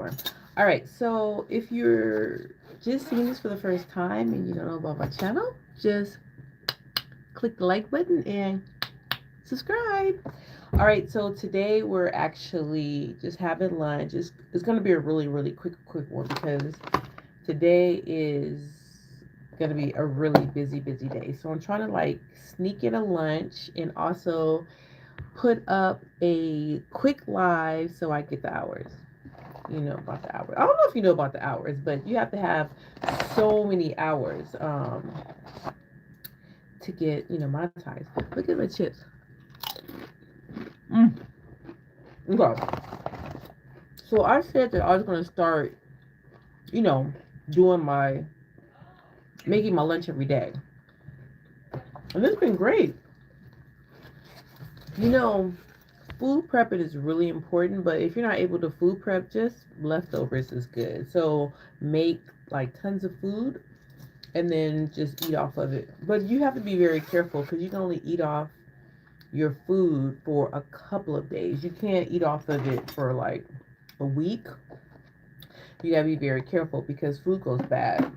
All right, so if you're just seeing this for the first time and you don't know about my channel, just click the like button and subscribe. All right, so today we're actually just having lunch. It's going to be a really quick one because today is going to be a really busy day. So I'm trying to like sneak in a lunch and also put up a quick live so I get the hours. You know about the hours. I don't know if you know about the hours, but you have to have so many hours to get monetized. Look at my chips. Mm. Okay. So I said that I was gonna start, you know, doing my making my lunch every day, and it's been great. You know, food prepping is really important, but if you're not able to food prep, just leftovers is good. So make like tons of food and then just eat off of it. But you have to be very careful because you can only eat off your food for a couple of days. You can't eat off of it for like a week. You gotta be very careful because food goes bad.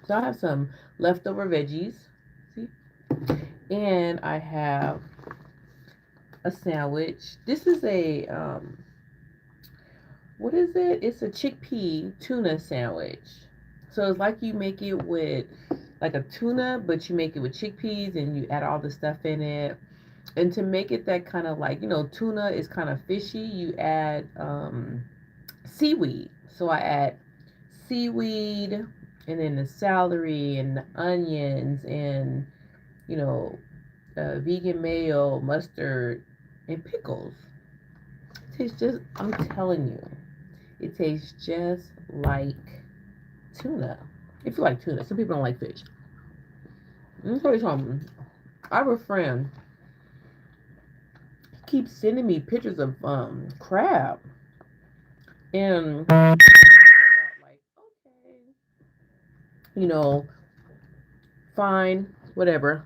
So I have some leftover veggies. See? And I have a sandwich. This is a what is it? It's a chickpea tuna sandwich. So it's like you make it with like a tuna, but you make it with chickpeas and you add all the stuff in it. And to make it that kind of like, tuna is kind of fishy, you add seaweed. So I add seaweed and then the celery and the onions and, you know, vegan mayo, mustard, and pickles. It tastes just, I'm telling you, it tastes just like tuna. If you like tuna, some people don't like fish. Let me tell you something. I have a friend, he keeps sending me pictures of crab. And I thought, like, okay, you know, fine, whatever.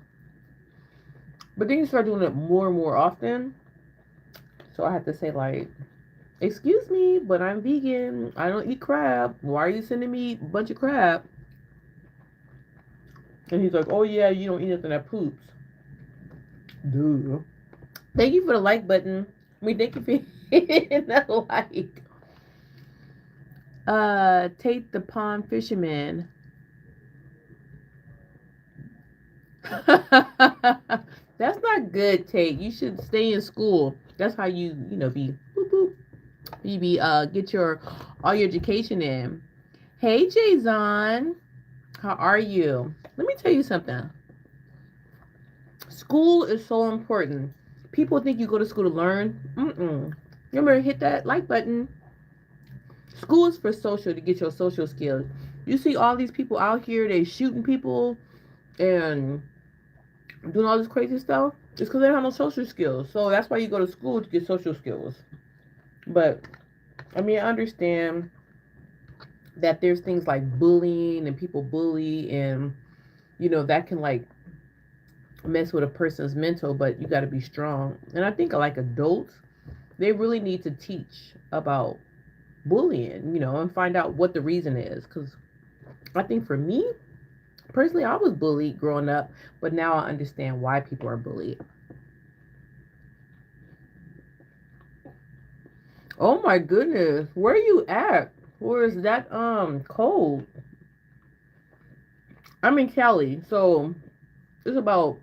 But then you start doing it more and more often. So I had to say, like, excuse me, but I'm vegan. I don't eat crab. Why are you sending me a bunch of crab? And he's like, oh, yeah, you don't eat nothing that poops. Dude. Thank you for the like button. I mean, thank you for hitting the like. Tate the pond fisherman. That's not good, Tate. You should stay in school. That's how be boop boop. You be get your all your education in. Hey Jason, how are you? Let me tell you something. School is so important. People think you go to school to learn. Mm-mm. Remember, hit that like button. School is for social to get your social skills. You see all these people out here, they shooting people and doing all this crazy stuff. It's because they don't have no social skills. So that's why you go to school to get social skills. But I mean, I understand that there's things like bullying and people bully, and that can like mess with a person's mental. But you got to be strong. And I think like adults, they really need to teach about bullying, and find out what the reason is. Because I think for me personally, I was bullied growing up, but now I understand why people are bullied. Oh my goodness, where are you at? Where is that cold? I'm in Cali, so it's about,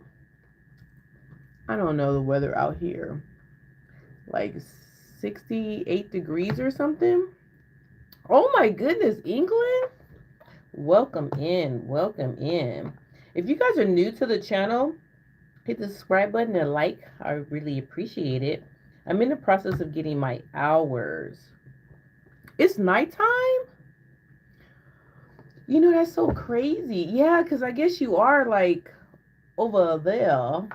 I don't know the weather out here, like 68 degrees or something. Oh my goodness, England? Welcome in, welcome in. If you guys are new to the channel, hit the subscribe button and like. I really appreciate it. I'm in the process of getting my hours. It's nighttime? That's so crazy. Yeah, because I guess you are like over there.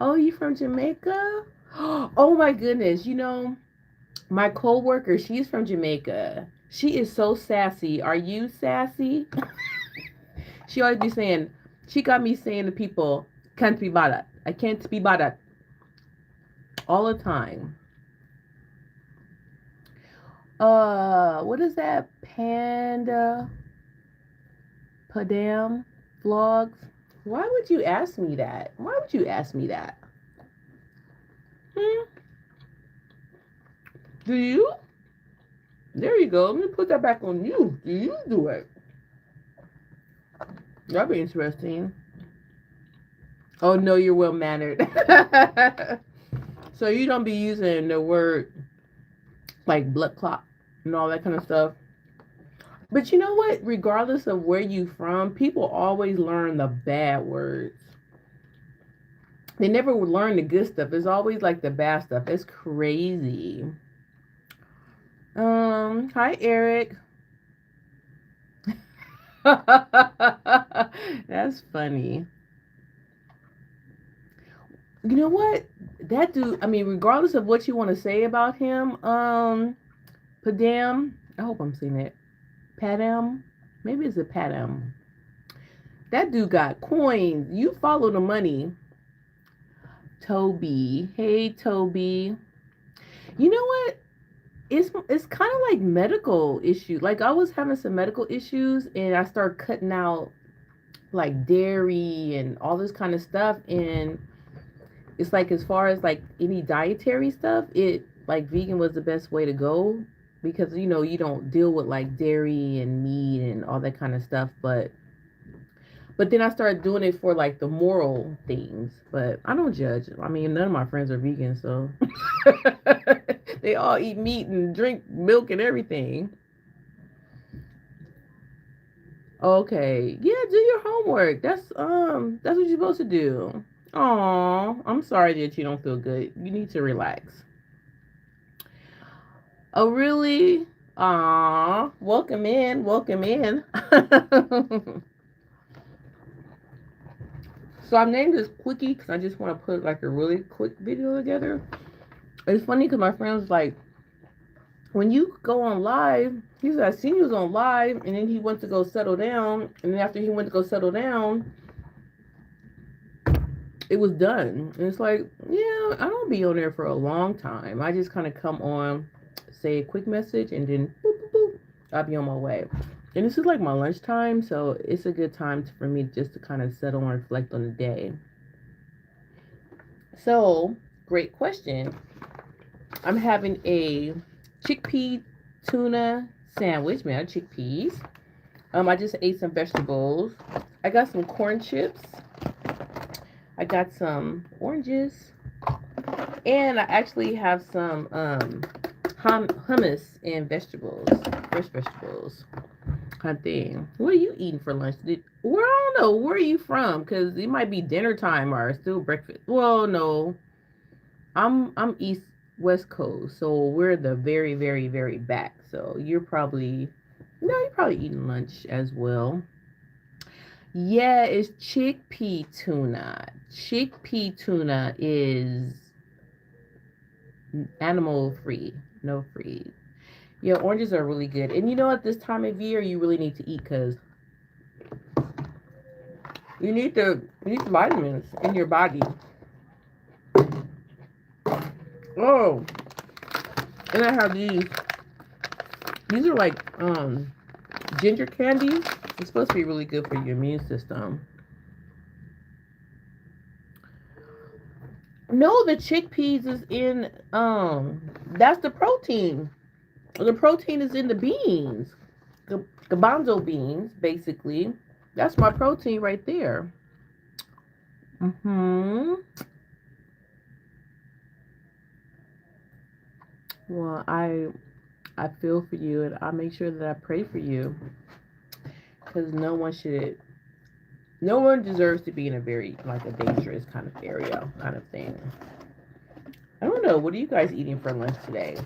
Oh, you from Jamaica? Oh my goodness. My coworker, she's from Jamaica. She is so sassy. Are you sassy? She always be saying, she got me saying to people, can't be bothered. I can't be bothered all the time. What is that? Padam vlogs. Why would you ask me that? Why would you ask me that? Hmm? Do you? There you go. Let me put that back on you. Do you do it? That'd be interesting. Oh no, you're well mannered. So you don't be using the word like blood clot and all that kind of stuff. But you know what? Regardless of where you from, people always learn the bad words. They never learn the good stuff. It's always like the bad stuff. It's crazy. Hi Eric. That's funny. You know what? That dude, I mean, regardless of what you want to say about him, Padam, I hope I'm saying it. Padam, maybe it's a Padam. That dude got coins. You follow the money. Toby. Hey, Toby. You know what? It's kind of like medical issue. Like I was having some medical issues and I started cutting out like dairy and all this kind of stuff, and it's like as far as like any dietary stuff, it like vegan was the best way to go because you don't deal with like dairy and meat and all that kind of stuff, but then I started doing it for like the moral things. But I don't judge. I mean, none of my friends are vegan, so they all eat meat and drink milk and everything. Okay, yeah, do your homework. That's what you're supposed to do. Aw, I'm sorry that you don't feel good. You need to relax. Oh, really? Aw, welcome in, welcome in. So I named this Quickie because I just want to put like a really quick video together. It's funny because my friend was like, when you go on live, he said, I seen you was on live, and then he went to go settle down, and then after he went to go settle down, it was done. And it's like, yeah, I don't be on there for a long time. I just kind of come on, say a quick message, and then boop, boop, boop, I'll be on my way. And this is like my lunchtime, so it's a good time for me just to kind of settle and reflect on the day. So, great question. I'm having a chickpea tuna sandwich made out of chickpeas. I just ate some vegetables. I got some corn chips. I got some oranges. And I actually have some hummus and vegetables, fresh vegetables kind of thing. What are you eating for lunch? Well, I don't know. Where are you from? Because it might be dinner time or still breakfast. Well, no. I'm East West Coast, so we're the very, very, very back. So you're probably eating lunch as well. Yeah, it's chickpea tuna. Chickpea tuna is animal free, no free. Yeah, oranges are really good. And you know, at this time of year, you really need to eat because you need the vitamins in your body. Oh, and I have these. These are like ginger candy. It's supposed to be really good for your immune system. No, the chickpeas is in that's the protein. The protein is in the beans. Garbanzo beans, basically. That's my protein right there. Mm-hmm. Well, I feel for you, and I make sure that I pray for you because no one deserves to be in a very like a dangerous kind of area, kind of thing. I don't know. What are you guys eating for lunch today?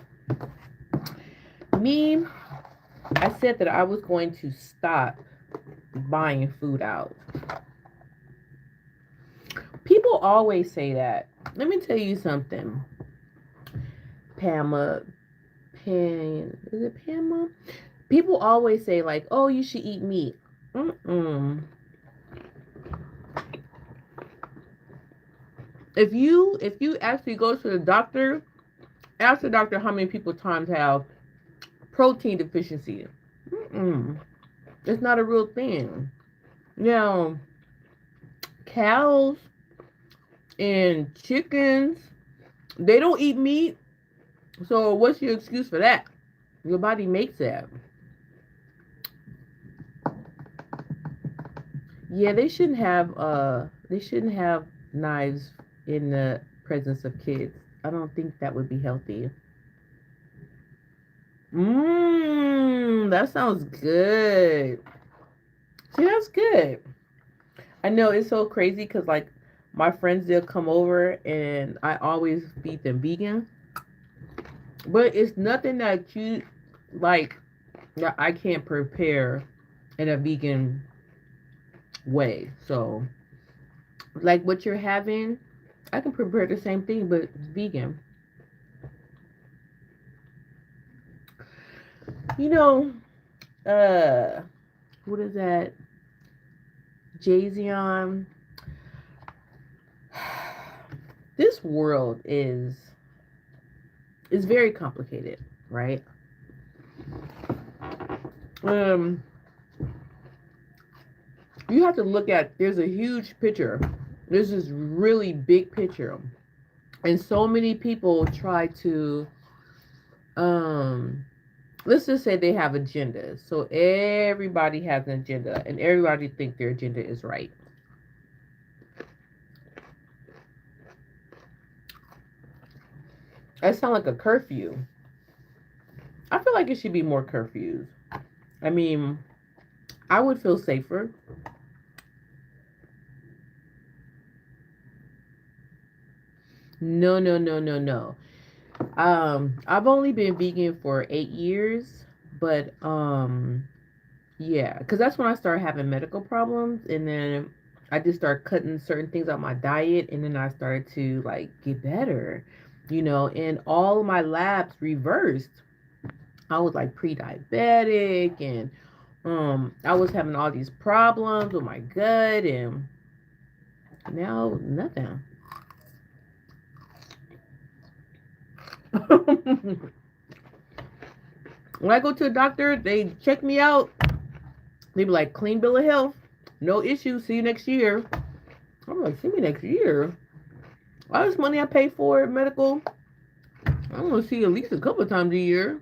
Me, I said that I was going to stop buying food out. People always say that. Let me tell you something. Pamela, is it Pamela? People always say like, "Oh, you should eat meat." Mm-mm. If you actually go to the doctor, ask the doctor how many people times have protein deficiency. Mm-mm. It's not a real thing. Now, cows and chickens, they don't eat meat. So what's your excuse for that? Your body makes that. Yeah, they shouldn't have knives in the presence of kids. I don't think that would be healthy. That sounds good. See, that's good. I know it's so crazy because like my friends they'll come over and I always feed them vegan, but it's nothing that you like that I can't prepare in a vegan way. So like what you're having, I can prepare the same thing but vegan. You know, uh, what is that? Jason. This world is very complicated, right? Um, you have to look at. There's a huge picture. There's this really big picture, and so many people try to um let's just say they have agendas. So everybody has an agenda and everybody think their agenda is right. That sounds like a curfew. I feel like it should be more curfews. I mean, I would feel safer. No, no, no, no, no. I've only been vegan for 8 years, but yeah, because that's when I started having medical problems, and then I just started cutting certain things out my diet, and then I started to like get better, and all of my labs reversed. I was like pre-diabetic, and I was having all these problems with my gut, and now nothing. When I go to a doctor, they check me out. They be like, clean bill of health, no issues. See you next year. I'm like, see me next year. All this money I pay for medical, I'm gonna see at least a couple of times a year.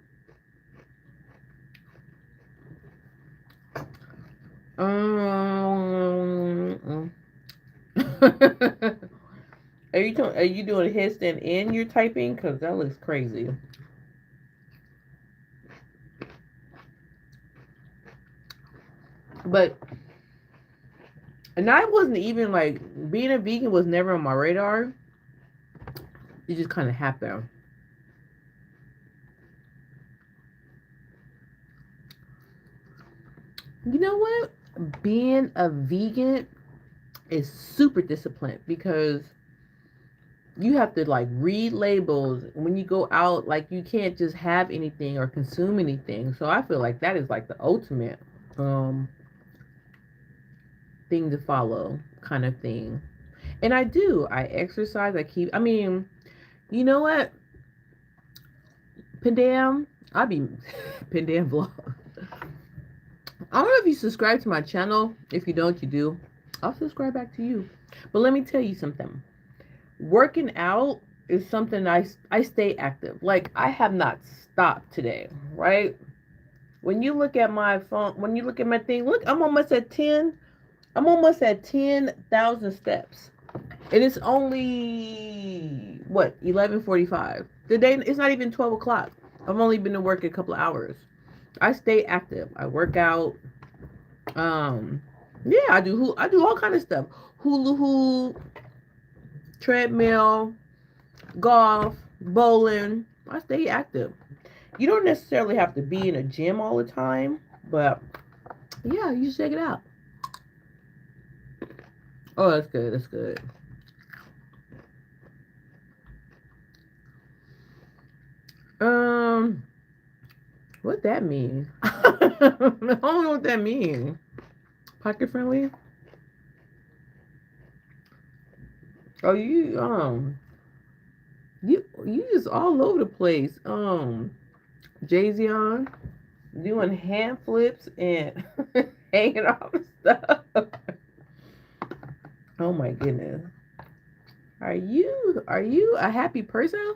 Um, are you doing a headstand and you're typing? Cause that looks crazy. But and I wasn't even like being a vegan was never on my radar. It just kind of happened. You know what? Being a vegan is super disciplined because you have to like read labels when you go out. Like you can't just have anything or consume anything. So I feel like that is like the ultimate um thing to follow kind of thing. And I do. I exercise. I mean, you know what? Pandam. I be Pandam vlog. I don't know if you subscribe to my channel. If you don't, you do. I'll subscribe back to you. But let me tell you something. Working out is something I stay active. Like I have not stopped today, right? When you look at my phone, when you look at my thing, look, I'm almost at 10. I'm almost at 10,000 steps. And it's only what 11:45. The day it's not even 12 o'clock. I've only been to work a couple of hours. I stay active. I work out. Um, yeah, I do all kind of stuff. Hula hoop, treadmill, golf, bowling. I stay active. You don't necessarily have to be in a gym all the time, but yeah, you should check it out. Oh, that's good. That's good. Um, what that mean? I don't know what that means. Pocket friendly? Oh, you just all over the place. Jay-Z on doing hand flips and hanging off stuff. Oh my goodness. Are you a happy person?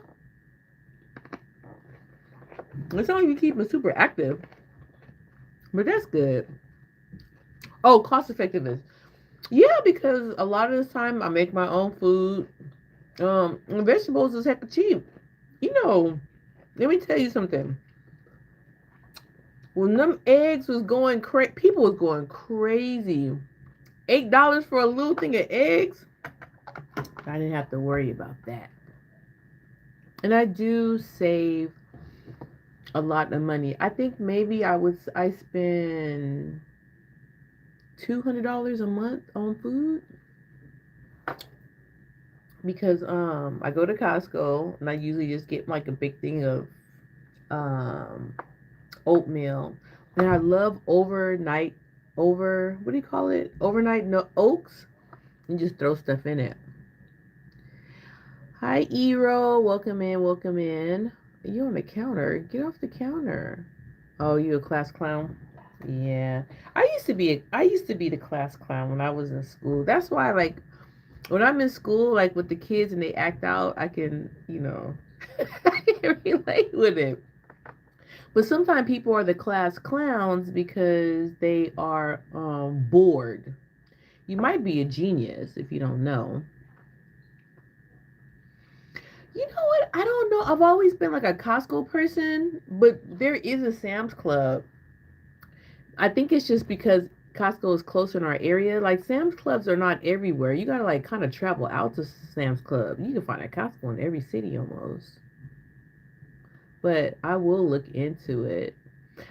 It sounds like you keep it super active, but that's good. Oh, cost effectiveness. Yeah, because a lot of the time I make my own food. And vegetables is heck cheap. You know, let me tell you something. When them eggs was going crazy, people was going crazy. $8 for a little thing of eggs. I didn't have to worry about that. And I do save a lot of money. I think maybe I spend $200 a month on food because I go to Costco and I usually just get like a big thing of um oatmeal. And I love what do you call it? Overnight no oats. And just throw stuff in it. Hi Ero, welcome in, welcome in. You on the counter. Get off the counter. Oh, you a class clown? Yeah. I used to be the class clown when I was in school. That's why like when I'm in school, like with the kids and they act out, I can, I can relate with it. But sometimes people are the class clowns because they are bored. You might be a genius if you don't know. You know what? I don't know. I've always been like a Costco person, but there is a Sam's Club. I think it's just because Costco is closer in our area. Like Sam's Clubs are not everywhere. You gotta like kind of travel out to Sam's Club. You can find a Costco in every city almost. But I will look into it.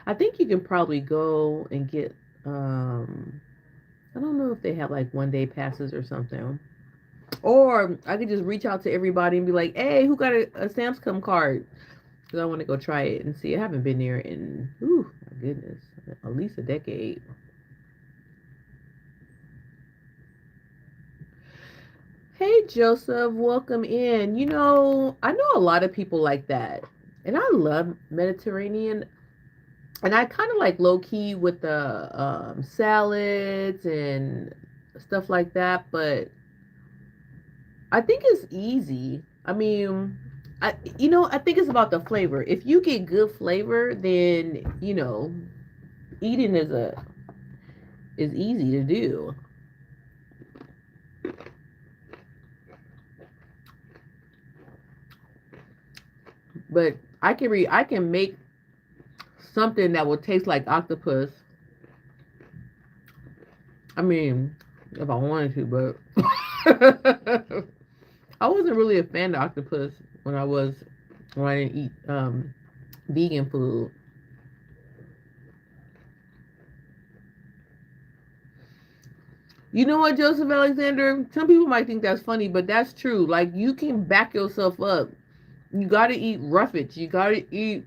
I think you can probably go and get I don't know if they have like 1 day passes or something. Or I could just reach out to everybody and be like, hey, who got a Sam's Club card? Because I want to go try it and see. I haven't been there in, my goodness, at least a decade. Hey, Joseph, welcome in. I know a lot of people like that. And I love Mediterranean. And I kind of like low key with the salads and stuff like that. But I think it's easy. I mean, I think it's about the flavor. If you get good flavor, then eating is easy to do. But I can make something that will taste like octopus. I mean, if I wanted to, but I wasn't really a fan of octopus when I didn't eat vegan food. You know what, Joseph Alexander? Some people might think that's funny, but that's true. Like you can back yourself up. You gotta eat roughage. You gotta eat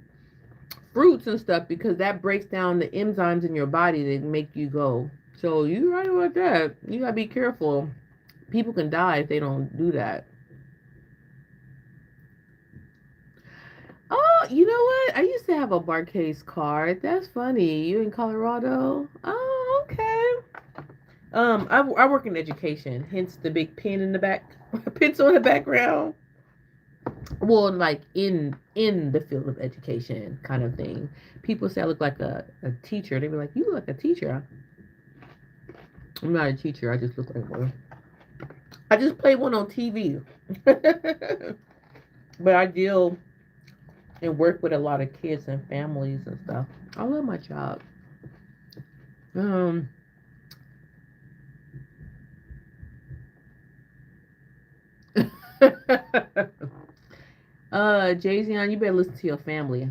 fruits and stuff because that breaks down the enzymes in your body that make you go. So you right about that. You gotta be careful. People can die if they don't do that. Oh, you know what? I used to have a Barcase card. That's funny. You in Colorado? Oh, okay. I work in education, hence the big pen in the back, pencil in the background. Well, like in the field of education, kind of thing. People say I look like a teacher. They be like, "You look like a teacher." I'm not a teacher. I just look like one. I just play one on TV. But I deal and work with a lot of kids and families and stuff. I love my job. Um, Jay-Z, you better listen to your family.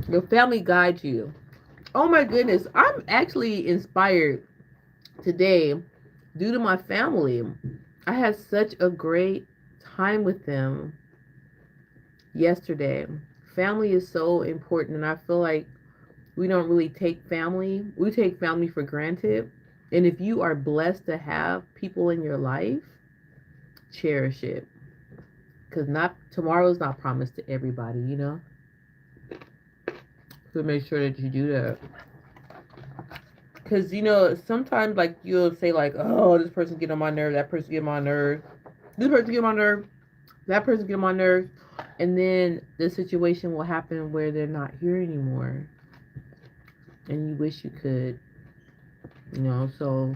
Your family guides you. Oh my goodness, I'm actually inspired today due to my family. I had such a great time with them yesterday. Family is so important, and I feel like we don't really we take family for granted. And if you are blessed to have people in your life, cherish it. Because not tomorrow's not promised to everybody. to make sure that you do that. Because, you know, sometimes, like, you'll say, like, oh, this person get on my nerve, that person get on my nerve, this person get on my nerve, that person get on my nerve. And then the situation will happen where they're not here anymore. And you wish you could, you know. So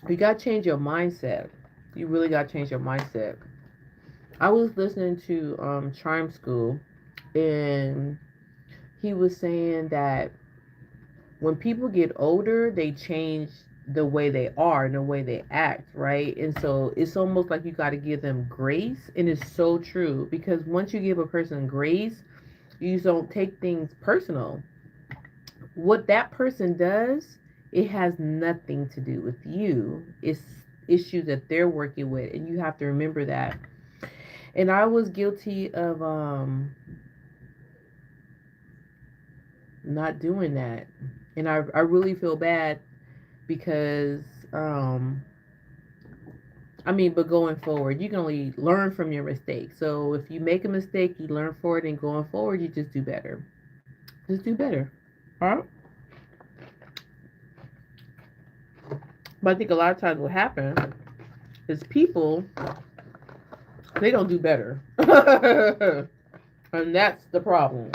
you got to change your mindset. You really got to change your mindset. I was listening to Charm School, and he was saying that when people get older, they change the way they are and the way they act, right? And so it's almost like you got to give them grace. And it's so true, because once you give a person grace, you don't take things personal. What that person does, it has nothing to do with you. It's issues that they're working with, and you have to remember that. And I was guilty of not doing that. And I really feel bad because I mean, but going forward, you can only learn from your mistakes. So if you make a mistake, you learn for it, and going forward, you just do better. Just do better. All right. But I think a lot of times what happens is people, they don't do better. And that's the problem.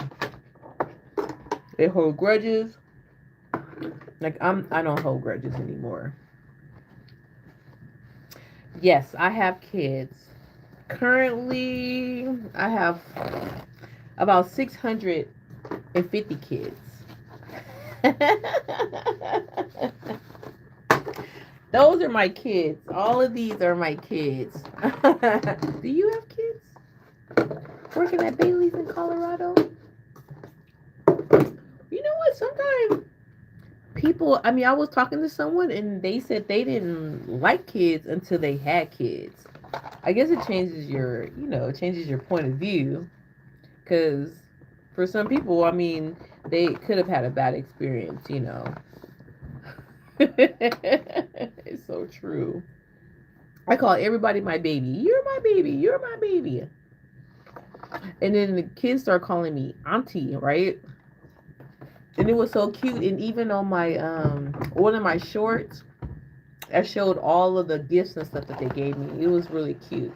They hold grudges. Like I don't hold grudges anymore. Yes, I have kids. Currently, I have about 650 kids. Those are my kids. All of these are my kids. Do you have kids? Working at Bailey's in Colorado? You know what? Sometimes people, I mean, I was talking to someone and they said they didn't like kids until they had kids. I guess it changes your, you know, it changes your point of view. Because for some people, I mean, they could have had a bad experience, you know. It's so true. I call everybody my baby. You're my baby. You're my baby. And then the kids start calling me auntie, right? And it was so cute. And even on my one of my shorts, I showed all of the gifts and stuff that they gave me. It was really cute.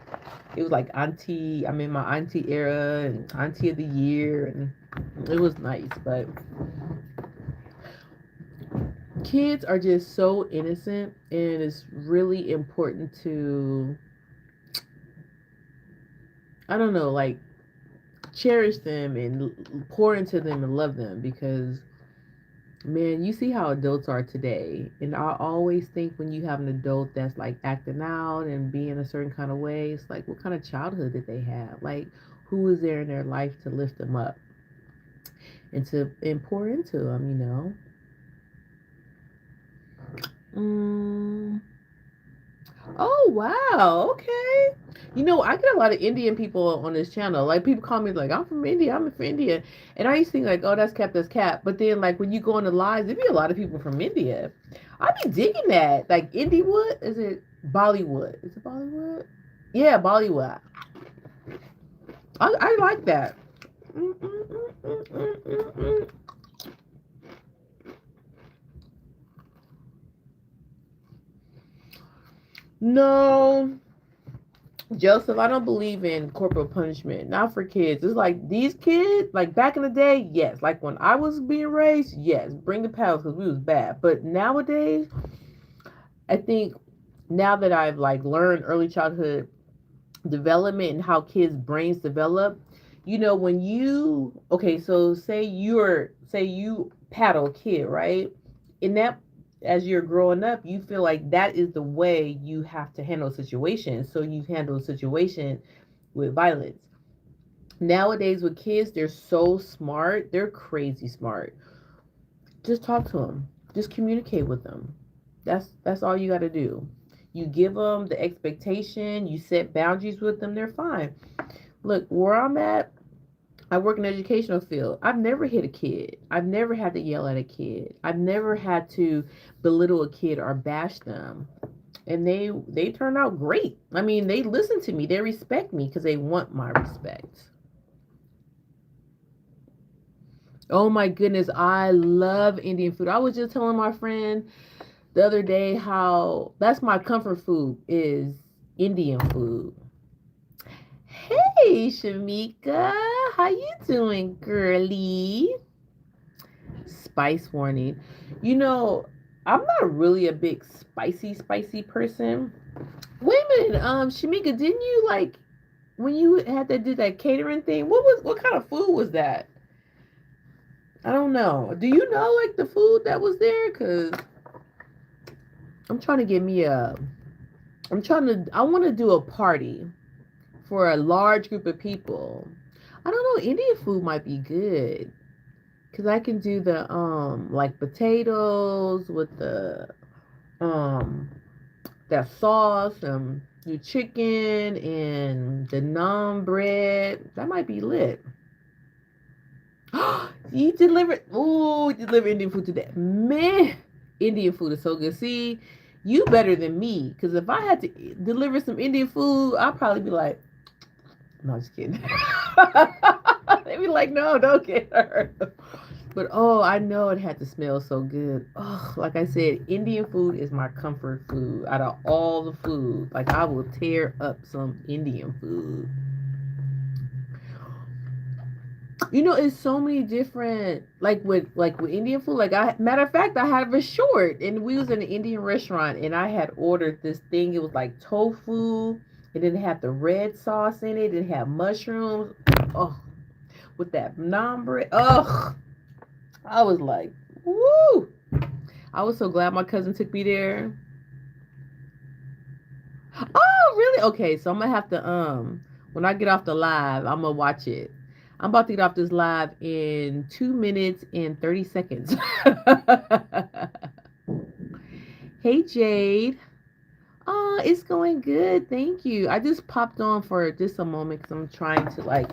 It was like auntie. I'm in my auntie era and auntie of the year, and it was nice. But kids are just so innocent, and it's really important to, I don't know, like, cherish them and pour into them and love them, because man, you see how adults are today. And I always think when you have an adult that's like acting out and being a certain kind of way, it's like, what kind of childhood did they have? Like, who was there in their life to lift them up and pour into them, you know? Oh wow, okay. You know, I get a lot of Indian people on this channel. Like, people call me like, I'm from India, I'm from India. And I used to think like, oh, that's cap. But then like when you go on the lives, there be a lot of people from India. I be digging that. Like Indiewood? Is it Bollywood? Is it Bollywood? Yeah, Bollywood. I like that. No, Joseph, I don't believe in corporal punishment. Not for kids. It's like these kids, like back in the day, yes. Like when I was being raised, yes. Bring the paddles because we was bad. But nowadays, I think now that I've like learned early childhood development and how kids' brains develop, you know, when you, okay, so say you paddle a kid, right? In that, as you're growing up, you feel like that is the way you have to handle situations. So you handle a situation with violence. Nowadays with kids, they're so smart. They're crazy smart. Just talk to them. Just communicate with them. That's all you got to do. You give them the expectation, you set boundaries with them, they're fine. Look, where I'm at, I work in the educational field. I've never hit a kid. I've never had to yell at a kid. I've never had to belittle a kid or bash them. And they turn out great. I mean, they listen to me. They respect me because they want my respect. Oh my goodness, I love Indian food. I was just telling my friend the other day how that's my comfort food is Indian food. Hey, Shamika, how you doing, girly? Spice warning. You know, I'm not really a big spicy person. Wait a minute, Shamika, didn't you like when you had to do that catering thing? What kind of food was that? I don't know. Do you know like the food that was there? Cause I'm trying to get me a. I want to do a party for a large group of people. I don't know. Indian food might be good. Cause I can do the like potatoes with the um that sauce and the chicken and the naan bread. That might be lit. You delivered. Oh, you delivered Indian food today, man. Indian food is so good. See, you better than me. Because if I had to deliver some Indian food, I'd probably be like, no, just kidding. They'd be like, no, don't get her. But oh, I know it had to smell so good. Oh, like I said, Indian food is my comfort food out of all the food. Like I will tear up some Indian food. You know, it's so many different like with Indian food. Like I matter of fact, I had a short and we was in an Indian restaurant and I had ordered this thing. It was like tofu. It didn't have the red sauce in it. It had mushrooms. Oh, with that naan bread. Oh, I was like, woo! I was so glad my cousin took me there. Oh, really? Okay, so I'm gonna have to when I get off the live, I'm gonna watch it. I'm about to get off this live in 2 minutes and 30 seconds. Hey Jade. Oh, it's going good. Thank you. I just popped on for just a moment because I'm trying to like,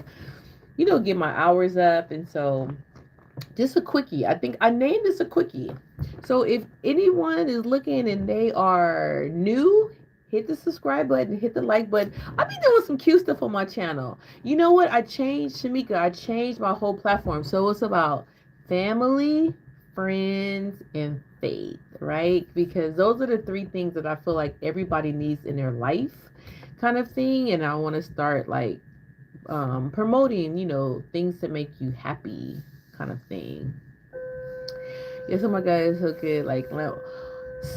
get my hours up. And so just a quickie. I think I named this a quickie. So if anyone is looking and they are new, hit the subscribe button, hit the like button. I'll be doing some cute stuff on my channel. You know what? I changed, Shamika. I changed my whole platform. So it's about family, friends, and faith, right? Because those are the three things that I feel like everybody needs in their life, kind of thing. And I want to start like promoting, things to make you happy, kind of thing. Yes, oh my god, it's so good. Like,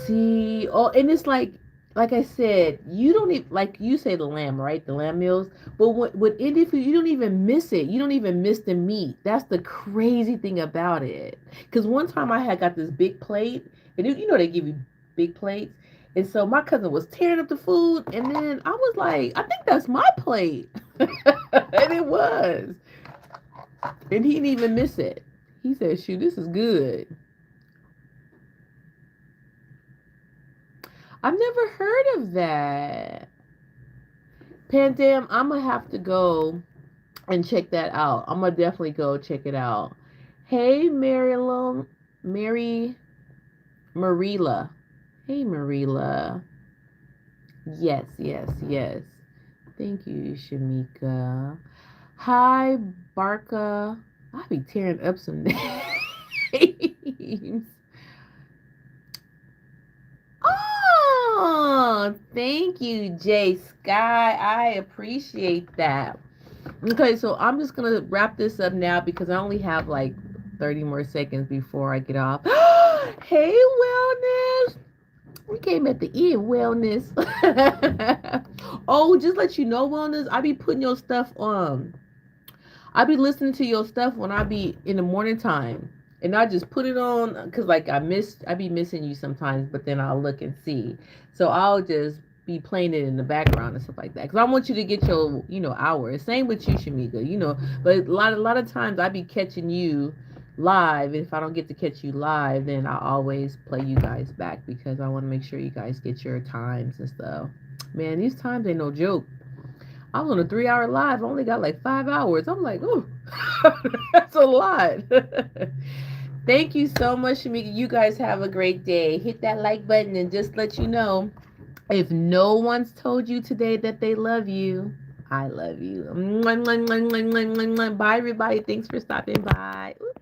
see, oh, and it's like I said, you don't even like you say the lamb, right? The lamb meals, but with Indian food, you don't even miss it. You don't even miss the meat. That's the crazy thing about it. Because one time I had got this big plate, and they give you big plates, and so my cousin was tearing up the food, and then I was like, I think that's my plate, and it was, and he didn't even miss it. He said, "Shoot, this is good." I've never heard of that. Pandam, I'm gonna have to go and check that out. I'm gonna definitely go check it out. Hey, Mary Marila. Hey, Marila. Yes, yes, yes. Thank you, Shamika. Hi, Barca. I'll be tearing up some names. Oh, thank you, Jay Sky. I appreciate that. Okay, so I'm just gonna wrap this up now because I only have like 30 more seconds before I get off. Hey, wellness. We came at the end, wellness. Oh, just let you know, wellness. I be putting your stuff on. I be listening to your stuff when I be in the morning time. And I just put it on because like I be missing you sometimes, but then I'll look and see. So I'll just be playing it in the background and stuff like that. Because I want you to get your, hours. Same with you, Shamika, But a lot of times I be catching you live. And if I don't get to catch you live, then I always play you guys back because I want to make sure you guys get your times and stuff. Man, these times ain't no joke. I was on a 3 hour live. I only got like 5 hours. I'm like, oh, that's a lot. Thank you so much, Shamika. You guys have a great day. Hit that like button and just let you know if no one's told you today that they love you, I love you. Bye, everybody. Thanks for stopping by. Ooh.